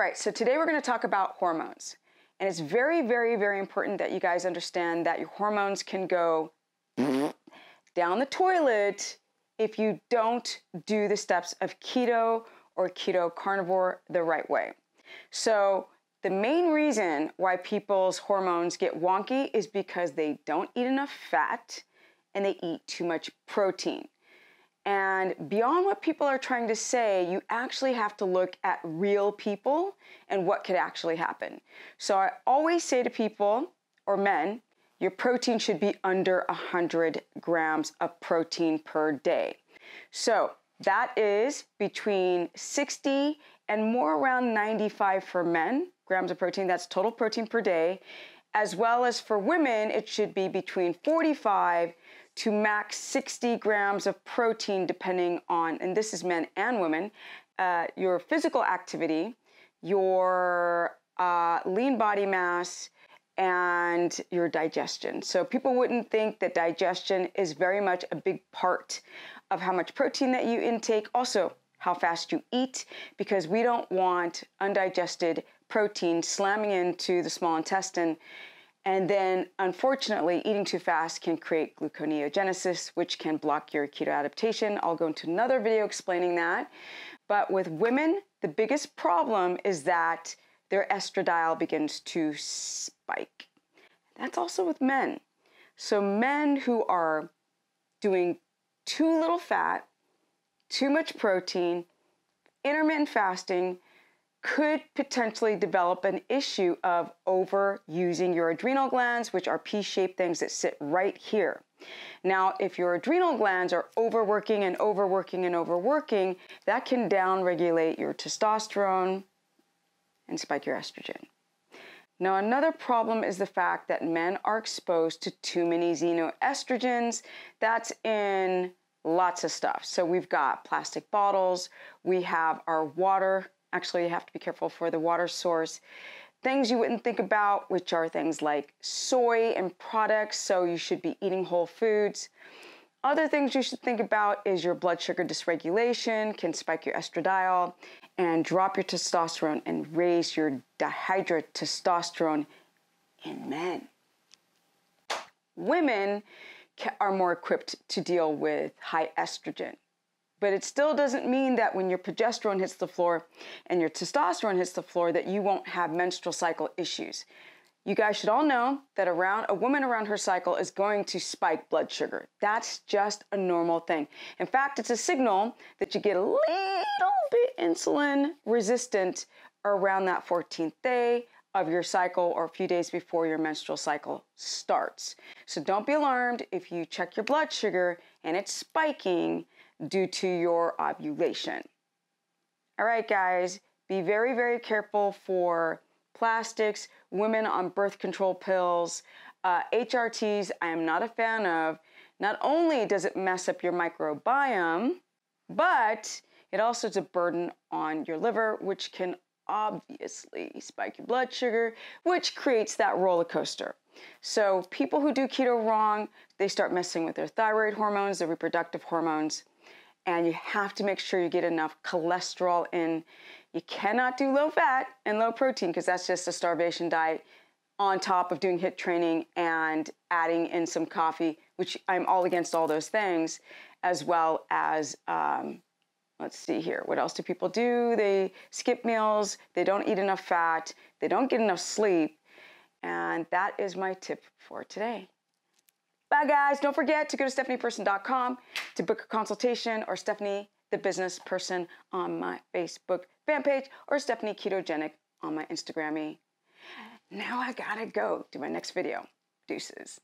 right, so today we're going to talk about hormones. And it's very, very, very important that you guys understand that your hormones can go down the toilet if you don't do the steps of keto or keto carnivore the right way. So the main reason why people's hormones get wonky is because they don't eat enough fat and they eat too much protein. And beyond what people are trying to say, you actually have to look at real people and what could actually happen. So I always say to people, or men, your protein should be under 100 grams of protein per day. So that is between 60 and more around 95 for men, grams of protein, that's total protein per day. As well as for women, it should be between 45 to max 60 grams of protein, depending on, and this is men and women, your physical activity, your lean body mass, and your digestion. So people wouldn't think that digestion is very much a big part of how much protein that you intake. Also, how fast you eat, because we don't want undigested protein slamming into the small intestine. And then, unfortunately, eating too fast can create gluconeogenesis, which can block your keto adaptation. I'll go into another video explaining that. But with women, the biggest problem is that their estradiol begins to spike. That's also with men. So men who are doing too little fat, too much protein, intermittent fasting, could potentially develop an issue of overusing your adrenal glands, which are P-shaped things that sit right here. Now, if your adrenal glands are overworking and overworking and overworking, that can downregulate your testosterone and spike your estrogen. Now, another problem is the fact that men are exposed to too many xenoestrogens. That's in lots of stuff. So we've got plastic bottles, we have our water. Actually, you have to be careful for the water source. Things you wouldn't think about, which are things like soy and products, so you should be eating whole foods. Other things you should think about is your blood sugar dysregulation can spike your estradiol and drop your testosterone and raise your dihydrotestosterone in men. Women are more equipped to deal with high estrogen. But it still doesn't mean that when your progesterone hits the floor and your testosterone hits the floor that you won't have menstrual cycle issues. You guys should all know that a woman around her cycle is going to spike blood sugar. That's just a normal thing. In fact, it's a signal that you get a little bit insulin resistant around that 14th day of your cycle or a few days before your menstrual cycle starts. So don't be alarmed if you check your blood sugar and it's spiking due to your ovulation. All right, guys, be very, very careful for plastics, women on birth control pills, HRTs, I am not a fan of. Not only does it mess up your microbiome, but it also is a burden on your liver, which can obviously spike your blood sugar, which creates that roller coaster. So people who do keto wrong, they start messing with their thyroid hormones, their reproductive hormones, and you have to make sure you get enough cholesterol in. You cannot do low fat and low protein because that's just a starvation diet on top of doing HIIT training and adding in some coffee, which I'm all against all those things, as well as, let's see here, what else do people do? They skip meals, they don't eat enough fat, they don't get enough sleep, and that is my tip for today. Bye, guys. Don't forget to go to stephanieperson.com to book a consultation, or Stephanie the Business Person on my Facebook fan page, or Stephanie Ketogenic on my Instagram. Now I gotta go do my next video. Deuces.